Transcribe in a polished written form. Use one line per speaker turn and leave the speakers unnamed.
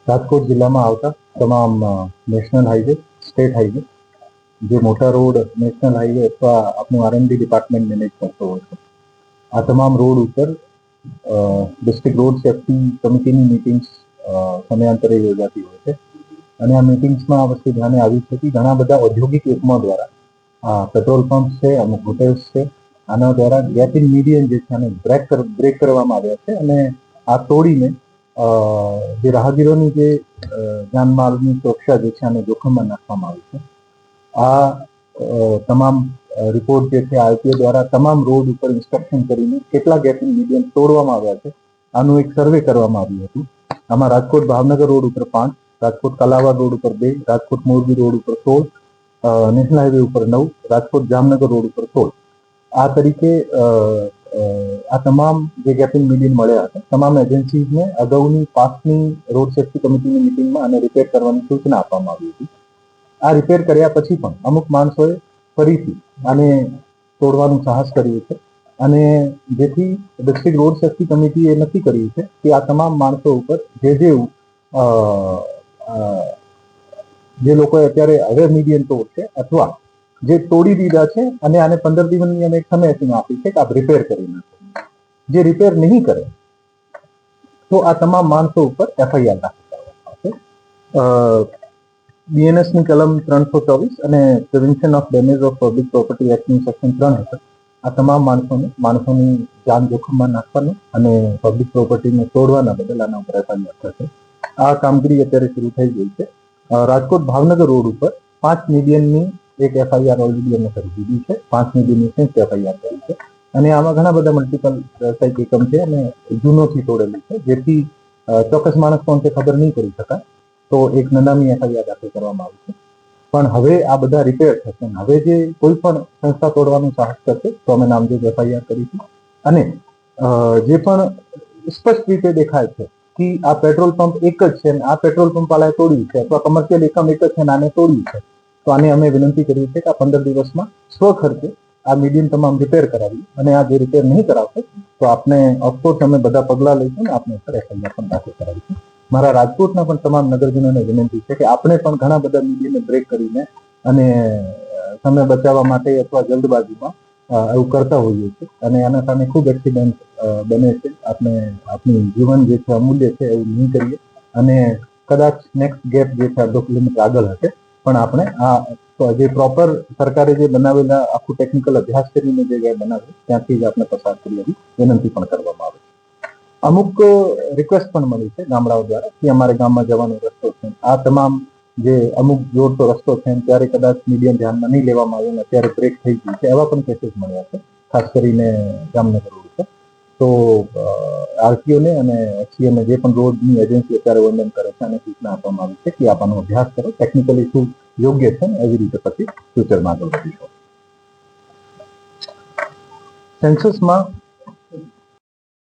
રાજકોટ જિલ્લામાં આવતા તમામ નેશનલ હાઈવે, સ્ટેટ હાઈવે, જે મોટા રોડ નેશનલ હાઈવે અથવા આપણું આરએનબી ડિપાર્ટમેન્ટ મેનેજ કરતો હોય છે, આ તમામ રોડ ઉપર ડિસ્ટ્રિક્ટ રોડ સેફ્ટી કમિટીની મિટિંગ્સ સમયાંતરે યોજાતી હોય છે. અને આ મિટિંગ્સમાં આ વસ્તુ ધ્યાને આવી છે કે ઘણા બધા ઔદ્યોગિક એકમો દ્વારા પેટ્રોલ પંપ છે, અમુક હોટેલ્સ છે, આના દ્વારા ગેપ ઇન મીડિયન જે છે આને બ્રેક કરવામાં આવ્યા છે અને આ તોડીને જે રાહગીરોની જે જાનમાલની સુરક્ષા જે છે આને જોખમમાં નાખવામાં આવી છે. આ તમામ રિપોર્ટ જે છે આરટીઓ દ્વારા તમામ રોડ ઉપર ઇન્સ્પેક્શન કરીને કેટલા ગેપ ઇન મીડિયમ તોડવામાં આવ્યા છે આનું એક સર્વે કરવામાં આવ્યું હતું. આમાં રાજકોટ ભાવનગર રોડ ઉપર 5, રાજકોટ કાલાવાડ રોડ ઉપર 2, રાજકોટ મોરબી રોડ ઉપર 16, નેશનલ હાઈવે ઉપર 9, રાજકોટ જામનગર રોડ ઉપર 16. આ તરીકે આ તમામ જે ગેપ ઇન મીડિયમ મળ્યા હતા તમામ એજન્સીઝને અગાઉની પાસની રોડ સેફ્ટી કમિટીની મિટિંગમાં આને રિપેર કરવાની સૂચના આપવામાં આવી હતી. આ રિપેર કર્યા પછી પણ અમુક માણસોએ ફરીથી આને તોડવાનું સાહસ કર્યું છે અને જેથી ડિસ્ટ્રિક્ટ રોડ સેફ્ટી કમિટીએ નક્કી કર્યું છે કે આ તમામ માણસો ઉપર જે લોકોએ અત્યારે હવે મીડિયમ તોડશે અથવા જે તોડી દીધા છે અને આને 15 દિવસની અમે એક સમયસીમા આપી છે કે આપ રિપેર કરી નાખો. જે રિપેર નહીં કરે તો આ તમામ માણસો ઉપર એફઆઈઆર દાખલ કરવામાં આવશે. બીએનએસની કલમ 324 અને prevention of damage of public property એક્ટની સેક્શન 3 હેઠળ આ તમામ માણસોની જાન જોખમમાં નાખવાનું અને પબ્લિક પ્રોપર્ટીને તોડવાના બદલ આના ઉપર એફઆઈઆર થશે. આ કામગીરી અત્યારે શરૂ થઈ ગઈ છે. રાજકોટ ભાવનગર રોડ ઉપર 5 મિલિયનની એક એફઆઈઆર ઓલરેડી અમે કરી દીધી છે. 5 મિલિયનની સેન્સ એફઆઈઆર કરી છે અને આમાં ઘણા બધા મલ્ટિપલ વ્યવસાયિક એકમ છે અને જૂનોથી તોડેલું છે, જેથી ચોક્કસ માણસ કોણ તે ખબર નહીં કરી શકાય. તો એક નનામી એફઆઈઆર દાખલ કરવામાં આવી છે. પણ હવે આ બધા રિપેર થશે. હવે જે કોઈ પણ સંસ્થા તોડવાનું સાહસ કરશે તો અમે નામજોગ એફઆઈઆર કરીશું અને જે પણ સ્પષ્ટ રીતે દેખાય છે કે આ પેટ્રોલ પંપ એક જ છે અને આ પેટ્રોલ પંપ વાળાએ તોડ્યું છે અથવા કમર્શિયલ એકમ એક જ છે અને આને તોડ્યું છે, તો આને અમે વિનંતી કરી છે કે આ 15 દિવસમાં સ્વખર્ચે આ મીડિયમ તમામ રિપેર કરાવી અને આ જે રિપેર નહીં કરાવશે તો આપને ઓફકોર્સ અમે બધા પગલાં લઈશું અને આપને ઉપર એફઆઈઆર પણ દાખલ કરાવીશું. મારા રાજકોટના પણ તમામ નગરજનોને વિનંતી છે કે આપણે પણ ઘણા બધા મીડિયમને બ્રેક કરીને અને સમય બચાવવા માટે અથવા જલ્દબાજીમાં એવું કરતા હોઈએ છીએ અને આના સામે ખૂબ એક્સિડન્ટ બને છે. આપણે આપણી જીવન જે છે અમૂલ્ય છે એવું નહીં કરીએ અને કદાચ નેક્સ્ટ ગેપ જે છે 2 કિલોમીટર આગળ હશે પણ આપણે આ જે પ્રોપર સરકારે જે બનાવેલા આખું ટેકનિકલ અભ્યાસ કરીને જે ગેપ બનાવે ત્યાંથી જ આપણે પસાર કરી વિનંતી પણ કરવામાં આવે છે. અમુક રિક્વેસ્ટ પણ મળી છે ગામડાઓ દ્વારા કે અમારે ગામમાં જવાનો રસ્તો છે, આ તમામ જે અમુક જોડતો રસ્તો છે ત્યારે કદાચ મીડિયમ ધ્યાનમાં નહીં લેવામાં આવે અને અત્યારે બ્રેક થઈ ગયું છે, એવા પણ કેસીસ મળ્યા છે ખાસ કરીને જામનગર રોડ પર. તો આરટીઓને અને એચસીએને જે પણ રોડની એજન્સી અત્યારે વર્ણન કરે છે અને સૂચના આપવામાં આવી છે કે આપ આનો અભ્યાસ કરો, ટેકનિકલી શું યોગ્ય છે ને એવી રીતે પછી ફ્યુચરમાં આગળ વધીશું. સેન્સસમાં